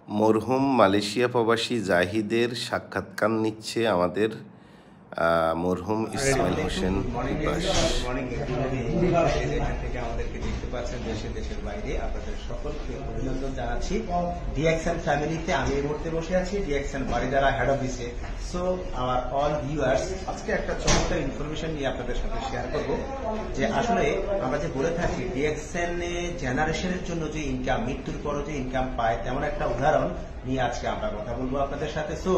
মরহুম মালয়েশিয়া প্রবাসী জাহিদের সাক্ষাৎকার নিচ্ছে আমাদের মরহুম ইসমাইল হোসেন বিপাস। আমাদেরকে দেখতে পাচ্ছেন দেশের বাইরে, আপনাদের সকলকে অভিনন্দন জানাচ্ছি। ডিএক্সএন ফ্যামিলিতে আমি এই মুহূর্তে বসে আছি ডিএক্সএন বাড়িদারা হেড অফিসে। সো আওয়ার অল ভিউয়ার্স, আজকে একটা চমৎকার ইনফরমেশন নিয়ে আপনাদের সাথে শেয়ার করব যে আসলে আমরা যে বলে থাকি ডিএক্সএন জেনারেশনের জন্য যে ইনকাম, মৃত্যুর পরও যে ইনকাম পায়, তেমন একটা উদাহরণ নিয়ে আজকে আমরা কথা বলবো আপনাদের সাথে। সো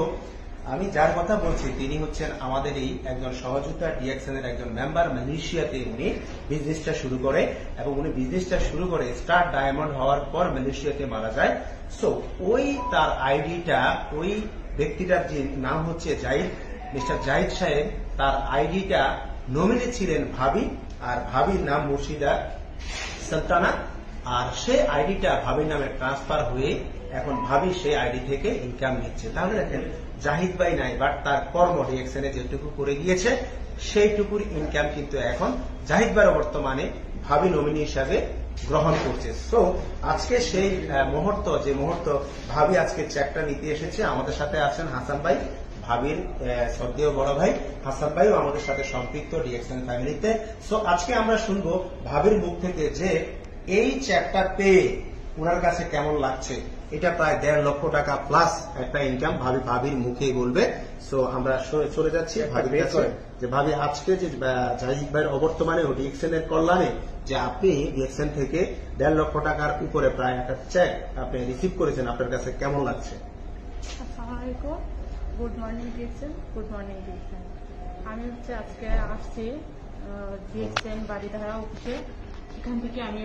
আমি যার কথা বলছি তিনি হচ্ছেন আমাদের এই একজন সহযোগিতা ডিএক্সএন এর একজন মেম্বার। মালয়েশিয়াতে উনি বিজনেসটা শুরু করে এবং উনি বিজনেসটা শুরু করে স্টার ডায়মন্ড হওয়ার পর মালয়েশিয়াতে মারা যায়। সো ওই তার আইডিটা, ওই ব্যক্তিটার যে নাম হচ্ছে জাহিদ, মিস্টার জাহিদ সাহেব, তার আইডিটা নমিনি ছিলেন ভাবি, আর ভাবির নাম মুর্শিদা সুলতানা। আর সেই আইডিটা ভাবির নামে ট্রান্সফার হয়ে এখন ভাবি সেই আইডি থেকে ইনকাম নিচ্ছে। তাহলে দেখেন জাহিদ ভাই নাই, বাট তার কর্ম ডিএক্সএন এ যেটুকু করে গিয়েছে সেইটুকুর ইনকাম কিন্তু এখন জাহিদ ভাই বর্তমানে ভাবি নমিনি হিসাবে গ্রহণ করছে। সো আজকে সেই মুহূর্ত, যে মুহূর্ত ভাবি আজকে চেকটা নিতে এসেছে, আমাদের সাথে আছেন হাসান ভাই, ভাবির শ্রদ্ধেয় বড় ভাই হাসান ভাইও আমাদের সাথে সম্পৃক্ত ডিএক্সএন ফ্যামিলিতে। সো আজকে আমরা শুনবো ভাবির মুখ থেকে যে এই চেকটা পেয়ে ওনার কাছে কেমন লাগছে। এটা প্রায় 1.5 লক্ষ টাকা প্লাস একটা ইনকাম ভাবির মুখেই বলবে। সো আমরা চলে যাচ্ছি ভাবির কাছে যে ভাবি, আজকে যে জাহিদ ভাইয়ের অবর্তমানে ডিএক্সএন এর কল্যাণে যে আপনি ডিএক্সএন থেকে 1.5 লক্ষ টাকার উপরে প্রায় একটা চেক আপনি রিসিভ করেছেন, আপনার কাছে কেমন লাগছে? আসসালামু আলাইকুম, good morning DXN, good morning DXN. আমি আজকে আসছি ডিএক্সএন বাড়িধারা অফিসে। এখান থেকে আমি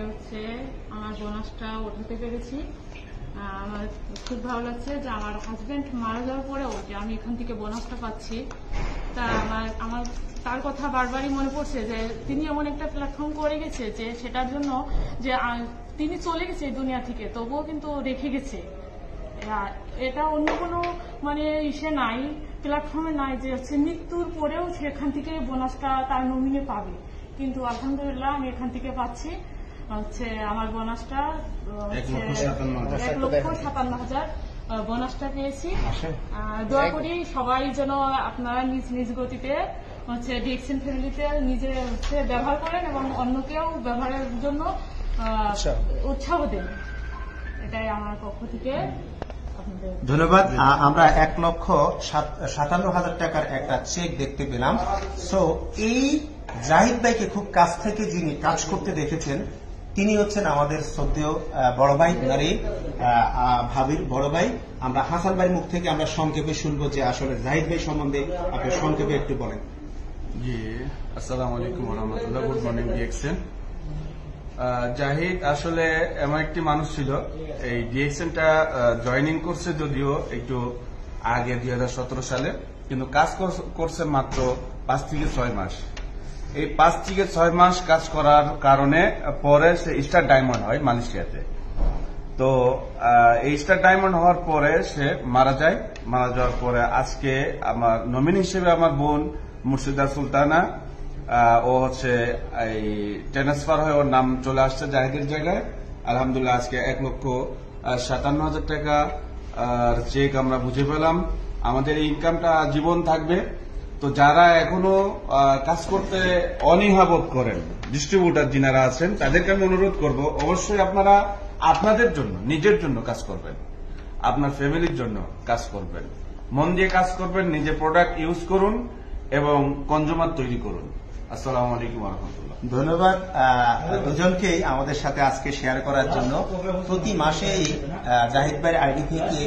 আমার বোনাসটা ওঠাতে পেরেছি। আমার খুব ভালো লাগছে যে আমার হাজবেন্ড মারা যাওয়ার পরেও যে আমি এখান থেকে বোনাসটা পাচ্ছি। তা আমার তার কথা বারবারই মনে পড়ছে যে তিনি এমন একটা প্ল্যাটফর্ম করে গেছে যে সেটার জন্য যে তিনি চলে গেছে এই দুনিয়া থেকে, তবুও কিন্তু রেখে গেছে। এটা অন্য কোনো ইসে নাই, প্ল্যাটফর্মে নাই যে মৃত্যুর পরেও সেখান থেকে বোনাসটা তার নমিনে পাবে। কিন্তু আলহামদুলিল্লাহ আমি এখান থেকে পাচ্ছি আমার বোনাসটা 1,57,000 বোনাসটা পেয়েছি। দোয়া করি সবাই যেন আপনারা নিজ নিজ গতিতে ডিএক্সএন ফ্যামিলিতে নিজে ব্যবহার করেন এবং অন্যকেও ব্যবহারের জন্য উৎসাহ দেন। এটাই আমার পক্ষ থেকে ধন্যবাদ। আমরা 1,57,000 টাকার একটা চেক দেখতে পেলাম। সো এই জাহিদ ভাইকে খুব কাছ থেকে যিনি কাজ করতে দেখেছেন তিনি হচ্ছেন আমাদের শ্রদ্ধেয় বড় ভাই, ভাবির বড় ভাই। আমরা হাসান ভাইয়ের মুখ থেকে আমরা সংক্ষেপে শুনবো যে আসলে জাহিদ ভাই সম্বন্ধে আপনি সংক্ষেপে একটু বলেন। জি, আসসালামু আলাইকুম ওয়া রাহমাতুল্লাহ, গুড মর্নিং ডিএক্সএন। জাহিদ আসলে এমন একটি মানুষ ছিল, এই ডিএক্সএনটা জয়েনিং করছে যদিও একটু আগে 2017 সালে, কিন্তু কাজ করছে মাত্র 5 থেকে 6 মাস। এই 5 থেকে 6 মাস কাজ করার কারণে পরে সে স্টার ডায়মন্ড হয় মালয়েশিয়াতে। তো এই স্টার ডায়মন্ড হওয়ার পরে সে মারা যায়। মারা যাওয়ার পরে আজকে আমার নমিনি হিসেবে আমার বোন মুর্শিদা সুলতানা, ও এই ট্রান্সফার হয়ে ওর নাম চলে আসছে জাহিদের জায়গায়। আলহামদুলিল্লাহ আজকে 1,57,000 টাকা চেক আমরা বুঝে পেলাম। আমাদের এই ইনকামটা জীবন থাকবে। তো যারা এখনো কাজ করতে অনীহাবোধ করেন, ডিস্ট্রিবিউটার যিনারা আছেন, তাদেরকে আমি অনুরোধ করব অবশ্যই আপনারা আপনাদের জন্য, নিজের জন্য কাজ করবেন, আপনার ফ্যামিলির জন্য কাজ করবেন, মন দিয়ে কাজ করবেন, নিজে প্রোডাক্ট ইউজ করুন এবং কনজিউমার তৈরি করুন। আসসালামু আলাইকুম ওয়া রাহমাতুল্লাহ। ধন্যবাদ দুজনকেই আমাদের সাথে আজকে শেয়ার করার জন্য। প্রতি মাসেই জাহিদ ভাইয়ের আইডি থেকে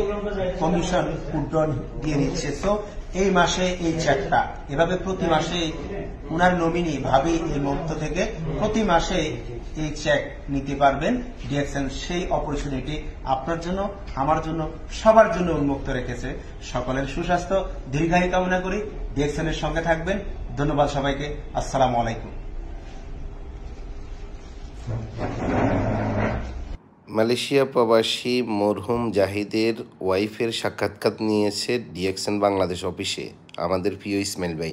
কমিশন উড্রন দিয়ে নিচ্ছে। তো এই মাসে এই চেকটা এভাবে প্রতি মাসে উনার নমিনি ভাবি এই মুহূর্ত থেকে প্রতি মাসে এই চেক নিতে পারবেন ডিএক্সএন। সেই অপরচুনিটি আপনার জন্য, আমার জন্য, সবার জন্য উন্মুক্ত রেখেছে। সকলের সুস্বাস্থ্য দীর্ঘায়ু কামনা করি। ডিএক্সএন এর সঙ্গে থাকবেন। ধন্যবাদ সবাইকে। আসসালামু আলাইকুম। মালয়েশিয়া প্রবাসী মরহুম জাহিদের ওয়াইফের সাক্ষাৎকার নিয়েছে ডিএক্সএন বাংলাদেশ অফিসে আমাদের প্রিয় ইসমাইল ভাই।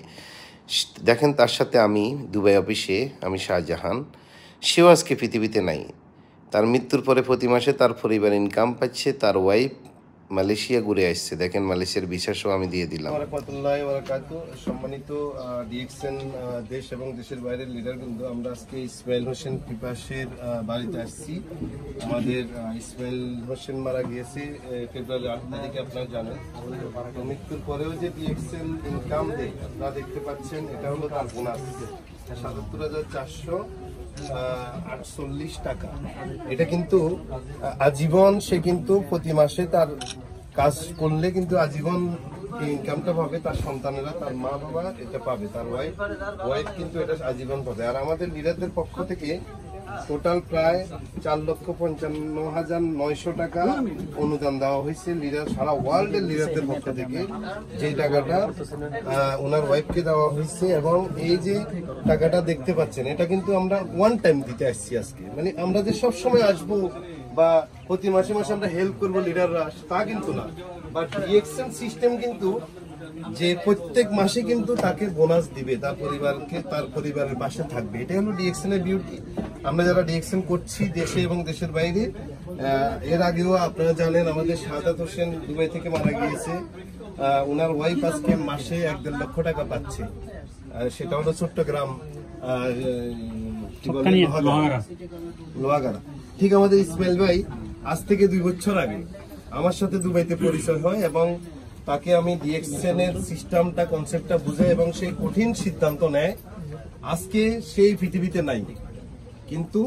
দেখেন, তার সাথে আমি দুবাই অফিসে, আমি শাহজাহান, সেও আজকে পৃথিবীতে নাই। তার মৃত্যুর পরে প্রতি মাসে তার পরিবার ইনকাম পাচ্ছে, তার ওয়াইফ মালয়েশিয়া ঘুরে আসছে। দেখেন মালয়েশিয়ার ভিসা সহ আমি দিয়ে দিলাম। রাহমাতুল্লাহি ওয়া বারাকাতুহু। সম্মানিত ডিএক্সএন দেশ এবং দেশের বাইরের লিডার কিন্তু আমরা আজকে ইসমাইল হোসেন পিপাসের বাড়িতে আসছি। আমাদের ইসমাইল হোসেন মারা গিয়েছে ফেব্রুয়ারি 8 তারিখে, আপনারা জানেন। তো মৃত্যুর পরেও যে ডিএক্সএন ইনকাম দেয় আপনারা দেখতে পাচ্ছেন, এটা হলো তার বোনাস ৭৭,৪48 টাকা। এটা কিন্তু আজীবন, সে কিন্তু প্রতি মাসে তার কাজ করলে কিন্তু আজীবন ইনকামটা পাবে, তার সন্তানেরা, তার মা বাবা এটা পাবে, তার ওয়াইফ কিন্তু এটা আজীবন পাবে। আর আমাদের লিডারদের পক্ষ থেকে টোটাল প্রায় 4,55,900 টাকা অনুদান দেওয়া হয়েছে লিডার, সারা ওয়ার্ল্ডের লিডারদের পক্ষ থেকে। যে টাকাটা ওনার ওয়াইফকে দেওয়া হয়েছে, এবং এই যে টাকাটা দেখতে পাচ্ছেন, এটা কিন্তু আমরা ওয়ান টাইম দিতে আসছি আজকে। মানে আমরা যে সবসময় আসবো বা প্রতি মাসে মাসে আমরা হেল্প করবো লিডাররা, তা কিন্তু না। বাট ডিএক্সএন সিস্টেম কিন্তু যে প্রত্যেক মাসে কিন্তু তাকে বোনাস দিবে, তার পরিবারকে, তার পরিবারের পাশে থাকবে। এটাই হলো ডিএক্সএন এর বিউটি। আমরা যারা ডিএক্সএন করছি দেশে এবং দেশের বাইরে, এর আগেও আপনারা জানেন আমাদের শাহাদাত হোসেন দুবাই থেকে মারা গিয়েছে। ওনার ওয়াইফ আজকে মাসে 1.5 লক্ষ টাকা পাচ্ছে। সেটা হলো চট্টগ্রাম লোহাগাড়া। ঠিক আমাদের ইসমাইল ভাই আজ থেকে 2 বছর আগে আমার সাথে দুবাইতে পরিচয় হয়, এবং তাকে আমি ডিএক্সএন এর সিস্টেমটা, কনসেপ্টটা বুঝাই, এবং সেই কঠিন সিদ্ধান্ত নেয়। আজকে সেই পৃথিবীতে নাই, কিন্তু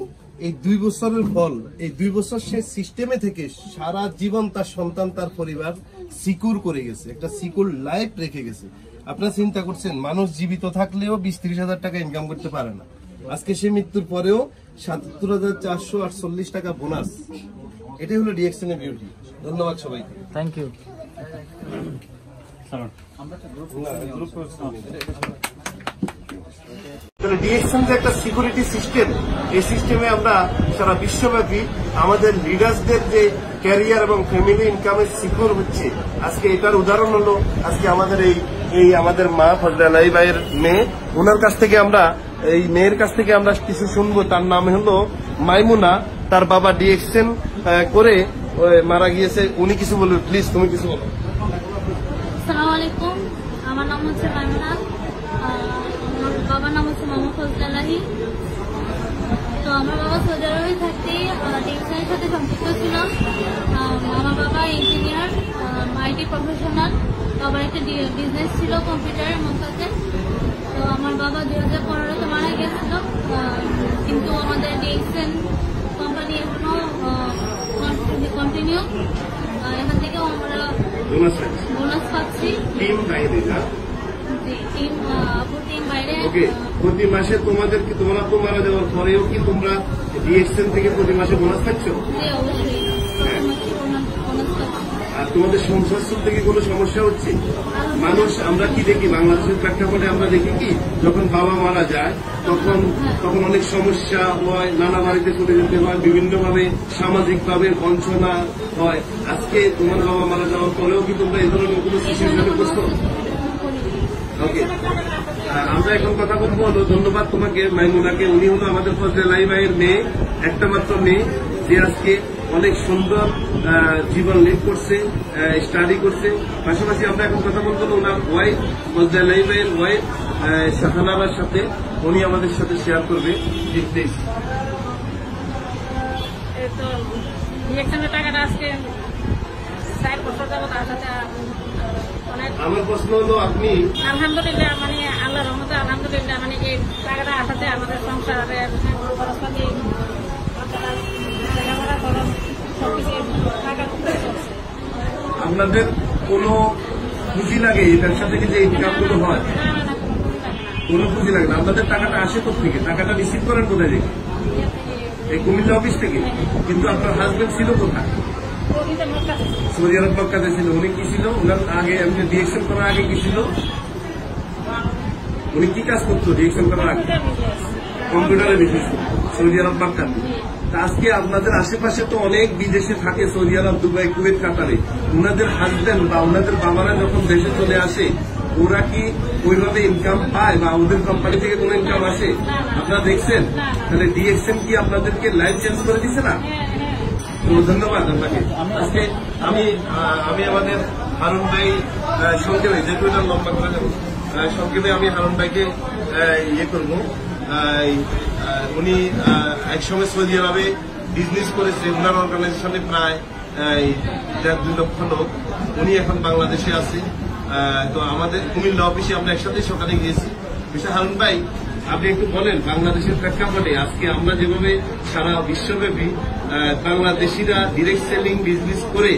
এই 2 বছরের ফল, এই 2 বছর সে সিস্টেমে থেকে সারা জীবন তার সন্তান, তার পরিবার সিকিউর করে গেছে, একটা সিকিউর লাইফ রেখে গেছে। আপনারা চিন্তা করছেন, মানুষ জীবিত থাকলেও 20-30 হাজার টাকা ইনকাম করতে পারে না। আজকে সে মৃত্যুর পরেও ৭৭,৪48 টাকা বোনাস। এটাই হলো ডিএক্সএন এর বিউটি। ধন্যবাদ সবাইকে। Thank you. ডিএক্সএন যে একটা সিকিউরিটি সিস্টেম, এই সিস্টেমে আমরা সারা বিশ্বব্যাপী আমাদের লিডার্সদের যে ক্যারিয়ার এবং ফ্যামিলি ইনকামের সিকিউর হচ্ছে, আজকে এটার উদাহরণ হলো আজকে আমাদের এই আমাদের মা ফজলে আলাই ভাইয়ের মেয়ে, ওনার কাছ থেকে আমরা, এই মেয়ের কাছ থেকে আমরা কিছু শুনবো। তার নাম হলো মাইমুনা, তার বাবা ডিএক্সএন করে মারা গিয়েছে। উনি কিছু বলবেন, প্লিজ তুমি কিছু বলো। আসসালামু আলাইকুম, আমার নাম হচ্ছে মাইমুনা, আমার বাবার নাম হচ্ছে মোহাম্মদ ফজলে আলাহি। তো আমার বাবা সৌদি আরবে থাকতে ডিএক্সএনের সাথে সম্পৃক্ত ছিল। আমার বাবা ইঞ্জিনিয়ার, আইটি প্রফেশনাল, বাবার একটা বিজনেস ছিল কম্পিউটারের মধ্যে। তো আমার বাবা 2015-তে মারা গিয়েছিল, কিন্তু আমাদের ডিএক্সএন কোম্পানি এখনো কন্টিনিউ। এখান থেকেও আমরা বোনাস পাচ্ছি। টিম বাইরে প্রতি মাসে তোমাদেরকে, তোমরা তো মারা যাওয়ার পরেও কি তোমরা ডিএক্সএন থেকে প্রতি মাসে বোনাস পাচ্ছ? অবশ্যই বোনাস পাচ্ছি। আর তোমাদের সংসার থেকে কোনো সমস্যা হচ্ছে? মানুষ আমরা কি দেখি, বাংলাদেশের প্রেক্ষাপটে আমরা দেখি কি, যখন বাবা মারা যায় তখন অনেক সমস্যা হয়, নানা বাড়িতে চলে যেতে হয়, বিভিন্নভাবে সামাজিকভাবে বঞ্চনা হয়। আজকে তোমার বাবা মারা যাওয়ার পরেও কি তোমরা এই ধরনের কোনো সিচুয়েশনে করছো? ওকে, আমরা এখন কথা বলবো হলো, ধন্যবাদ তোমাকে মাইমুনাকে। উনি হলো আমাদের ফজলে আলাই ভাইয়ের মেয়ে, একটা মাত্র মেয়ে, যে আজকে অনেক সুন্দর জীবন লিড করছে, স্টাডি করছে। পাশাপাশি আমরা এখন কথা বলবো ওনার ওয়াইফ, ফজলে আলাই ভাইয়ের ওয়াইফ শাহানার সাথে। উনি আমাদের সাথে শেয়ার করবে। টাকাটা আজকে 4 বছর যাবত আসাতে আমার প্রশ্ন হলো, আপনি আলহামদুলিল্লাহ, মানে আল্লাহ রহমতে আলহামদুলিল্লাহ, মানে এই টাকাটা আসাতে আমাদের সংসারে খরচপাতি, আপনাদের কোনো পুঁজি লাগে এই ব্যবসা থেকে যে ইনকাম গুলো হয়? কোনো পুঁজি লাগে না। আপনাদের টাকাটা আসে কোথেকে? টাকাটা রিসিভ করেন কোথায় থেকে? এই কুমিল্লা অফিস থেকে। কিন্তু আপনার হাজবেন্ড ছিল কোথায়? সৌদি আরব মক্কাতে ছিল। উনি কি ছিল? ওনার আগে এমনি ডিএক্সএন করার আগে কি ছিল? উনি কি কাজ করতো ডিএক্সএন করার আগে? কম্পিউটারের বিজনেস সৌদি আরব মক্কাতে। আজকে আপনাদের আশেপাশে তো অনেক বিদেশে থাকে, সৌদি আরব, দুবাই, কুয়েত, কাতারে। ওনাদের হাজবেন্ড বা ওনাদের বাবারা যখন দেশে চলে আসে, ওরা কি ওইভাবে ইনকাম পায় বা ওদের কোম্পানি থেকে কোনো ইনকাম আসে? আপনারা দেখছেন? তাহলে ডিএক্সএন কি আপনাদেরকে লাইফ চেঞ্জ করে দিচ্ছে না? ধন্যবাদ আপনাকে। আজকে আমি আমাদের হারুন ভাই সংক্ষেপে যেহেতু এটা লম্বা করে যাবো সংক্ষেপে আমি হারুন ভাইকে ইয়ে করবো। উনি একসময় সৌদি আরবে বিজনেস করেছে, উনার অর্গানাইজেশনে প্রায় 1.5-2 লক্ষ লোক। উনি এখন বাংলাদেশে আছে। তো আমাদের কুমিল্লা অফিসে আমরা একসাথে সকালে গিয়েছি। মিস্টার হারুন ভাই, আপনি একটু বলেন বাংলাদেশের প্রেক্ষাপটে আজকে আমরা যেভাবে সারা বিশ্বব্যাপী বাংলাদেশিরা ডিরেক্ট সেলিং বিজনেস করে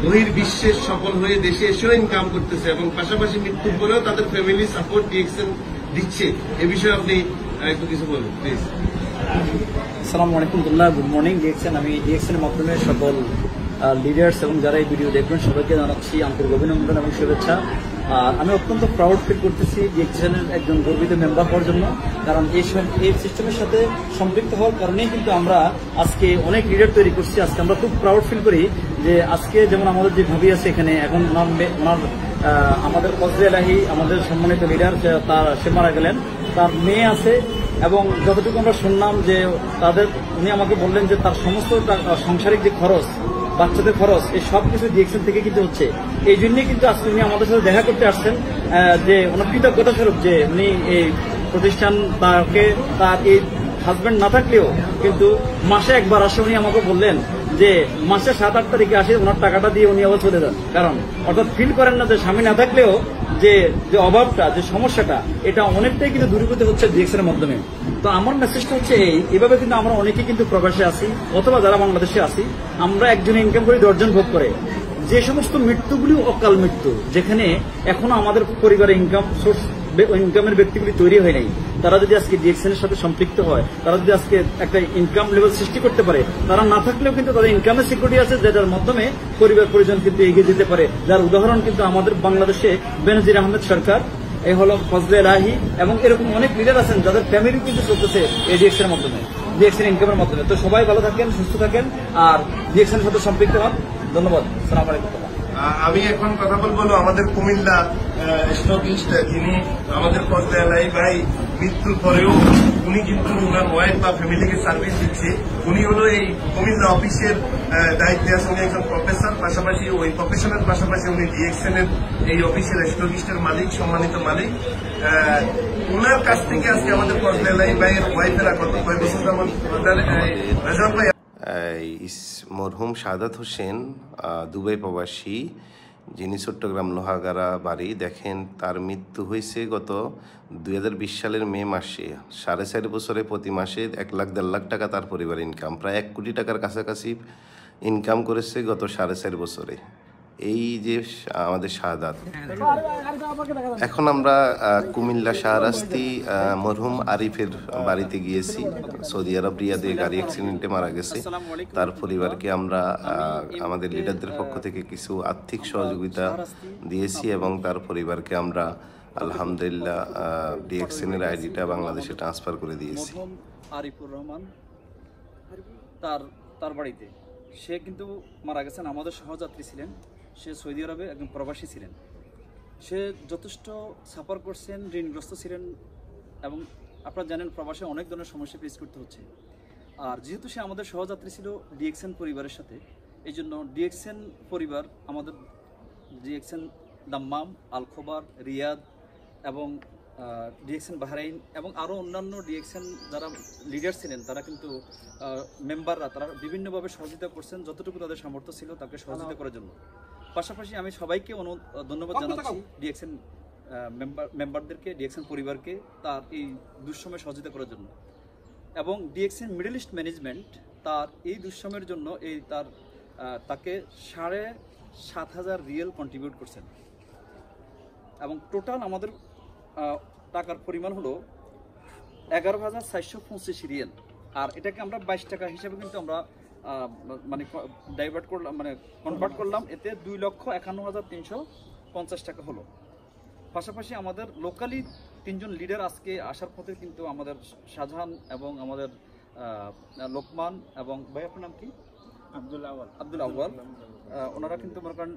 বহির্বিশ্বের সফল হয়ে দেশে এসেও ইনকাম করতেছে এবং পাশাপাশি মৃত্যুর পরেও তাদের ফ্যামিলি সাপোর্ট ডিএক্সএন দিচ্ছে, এ বিষয়ে আপনি একটু কিছু বলুন প্লিজ। আসসালামু আলাইকুম, গুড মর্নিং ডিএক্সএন। আমি ডিএক্সএন এর মাধ্যমে সকল লিডার্স এবং যারা এই ভিডিও দেখবেন সবাইকে জানাচ্ছি আন্তরিক অভিনন্দন এবং শুভেচ্ছা। আর আমি অত্যন্ত প্রাউড ফিল করতেছি ডিএক্সএন এর একজন গর্বিত মেম্বার হওয়ার জন্য, কারণ এই সিস্টেমের সাথে সম্পৃক্ত হওয়ার কারণেই কিন্তু আমরা আজকে অনেক লিডার তৈরি করছি। আজকে আমরা খুব প্রাউড ফিল করি যে আজকে যেমন আমাদের যে ভাবি আছে এখানে, এখন ওনার আমাদের ফজলে এলাহি আমাদের সম্মানিত লিডার, সে মারা গেলেন, তার মেয়ে আছে এবং যতটুকু আমরা শুনলাম যে উনি আমাকে বললেন যে তার সমস্ত সাংসারিক যে খরচ, বাচ্চাদের খরচ, এই সব কিছু ডিএক্সএন থেকে কিন্তু হচ্ছে। এই জন্যই কিন্তু আজকে উনি আমাদের সাথে দেখা করতে আসছেন, যে ওনার কৃতজ্ঞতা স্বরূপ যে উনি এই প্রতিষ্ঠান তার এই হাজব্যান্ড না থাকলেও কিন্তু মাসে একবার আসে। উনি আমাকে বললেন যে মাসে 7-8 তারিখে আসে, ওনার টাকাটা দিয়ে উনি আবার চলে যান। কারণ অর্থাৎ ফিল করেন না যে স্বামী না থাকলেও যে অভাবটা, যে সমস্যাটা, এটা অনেকটাই কিন্তু দূরীভূত হচ্ছে ডিএক্সএন এর মাধ্যমে। তো আমার মেসেজটা হচ্ছে এইভাবে কিন্তু আমরা অনেকেই কিন্তু প্রবাসে আছি অথবা যারা বাংলাদেশে আছি, আমরা একজন ইনকাম করি 10 জন ভোগ করে। যে সমস্ত মৃত্যুগুলি অকাল মৃত্যু, যেখানে এখনো আমাদের পরিবারে ইনকামের ব্যক্তিগুলি তৈরি হয় নাই, তারা যদি আজকে ডিএক্সএন এর সাথে সম্পৃক্ত হয়, তারা যদি আজকে একটা ইনকাম লেভেল সৃষ্টি করতে পারে, তারা না থাকলেও কিন্তু তাদের ইনকামের সিকিউরিটি আছে, যেটার মাধ্যমে পরিবার পরিজন কিন্তু এগিয়ে যেতে পারে। যার উদাহরণ কিন্তু আমাদের বাংলাদেশে বেনজির আহমেদ সরকার, এই হলো ফজলে এলাহি এবং এরকম অনেক লিডার আছেন যাদের ফ্যামিলি কিন্তু চলতেছে এই ডিএক্সএন এর মাধ্যমে, ডিএক্সএন ইনকামের মাধ্যমে। তো সবাই ভালো থাকেন, সুস্থ থাকেন আর ডিএক্সএন এর সাথে সম্পৃক্ত হন। ধন্যবাদ। আসসালামু আলাইকুম। আমি এখন কথা বলবো আমাদের কুমিল্লা স্টকিস্ট, যিনি আমাদের ফজলে এলাহি ভাই মৃত্যুর পরেও উনি কিন্তু ওনার ওয়াইফ বা ফ্যামিলিকে সার্ভিস দিচ্ছে। উনি হলো এই কুমিল্লা অফিসের দায়িত্বে আছেন, উনি একজন প্রফেসর, পাশাপাশি ওই প্রফেশনের পাশাপাশি উনি ডিএক্সএন এর এই অফিসের স্টকিস্টের মালিক, সম্মানিত মালিক। ওনার কাছ থেকে আজকে আমাদের ফজলে এলাহি ভাইয়ের ওয়াইফেরা গত কয়েক বছর যাবত মরহুম শাহাদাত হোসেন দুবাই প্রবাসী, যিনি চট্টগ্রাম লোহাগাড়া বাড়ি। দেখেন, তার মৃত্যু হয়েছে গত 2020 সালের মে মাসে। 4.5 বছরে প্রতি মাসে 1 লাখ 1.5 লাখ টাকা তার পরিবার ইনকাম, প্রায় 1 কোটি টাকার কাছাকাছি ইনকাম করেছে গত 4.5 বছরে। এই যে আমাদের শাহাদাত। এখন আমরা কুমিল্লা শাহরাস্তি মরহুম আরিফের বাড়িতে গিয়েছি। সৌদি আরব রিয়াদে গাড়ি অ্যাক্সিডেন্টে মারা গেছে। তার পরিবারকে আমরা আমাদের লিডারদের পক্ষ থেকে কিছু আর্থিক সহযোগিতা দিয়েছি এবং তার পরিবারকে আমরা আলহামদুলিল্লাহ ডিএক্সএন এর আইডিটা বাংলাদেশে ট্রান্সফার করে দিয়েছি। আরিফুর রহমান তার বাড়িতে, সে কিন্তু মারা গেছেন, আমাদের সহযাত্রী ছিলেন। সে সৌদি আরবে একজন প্রবাসী ছিলেন। সে যথেষ্ট সাফার করছেন, ঋণগ্রস্ত ছিলেন এবং আপনারা জানেন প্রবাসে অনেক ধরনের সমস্যা ফেস করতে হচ্ছে। আর যেহেতু সে আমাদের সহযাত্রী ছিল ডিএক্সএন পরিবারের সাথে, এই জন্য ডিএক্সএন পরিবার, আমাদের ডিএক্সএন দাম্মাম, আল খোবার, রিয়াদ এবং ডিএক্সএন বাহরাইন এবং আরও অন্যান্য ডিএক্সএন যারা লিডার ছিলেন, তারা কিন্তু মেম্বাররা তারা বিভিন্নভাবে সহযোগিতা করছেন, যতটুকু তাদের সামর্থ্য ছিল তাকে সহযোগিতা করার জন্য। পাশাপাশি আমি সবাইকে ধন্যবাদ জানাচ্ছি ডিএক্সএন মেম্বারদেরকে, ডিএক্সএন পরিবারকে তার এই দুঃসময়ে সহযোগিতা করার জন্য। এবং ডিএক্সএন মিডল ইস্ট ম্যানেজমেন্ট তার এই দুঃসময়ের জন্য তাকে 7,500 রিয়েল কন্ট্রিবিউট করছেন এবং টোটাল আমাদের টাকার পরিমাণ হলো 11,425 রিয়েল। আর এটাকে আমরা 22 টাকা হিসাবে কিন্তু আমরা মানে কনভার্ট করলাম, এতে 2,51,350 টাকা হলো। পাশাপাশি আমাদের লোকালি 3 জন লিডার আজকে আসার পথে কিন্তু আমাদের শাহজাহান এবং আমাদের লোকমান এবং ভাই আপনার নাম কি? আব্দুল আউয়াল। ওনারা কিন্তু মনে করেন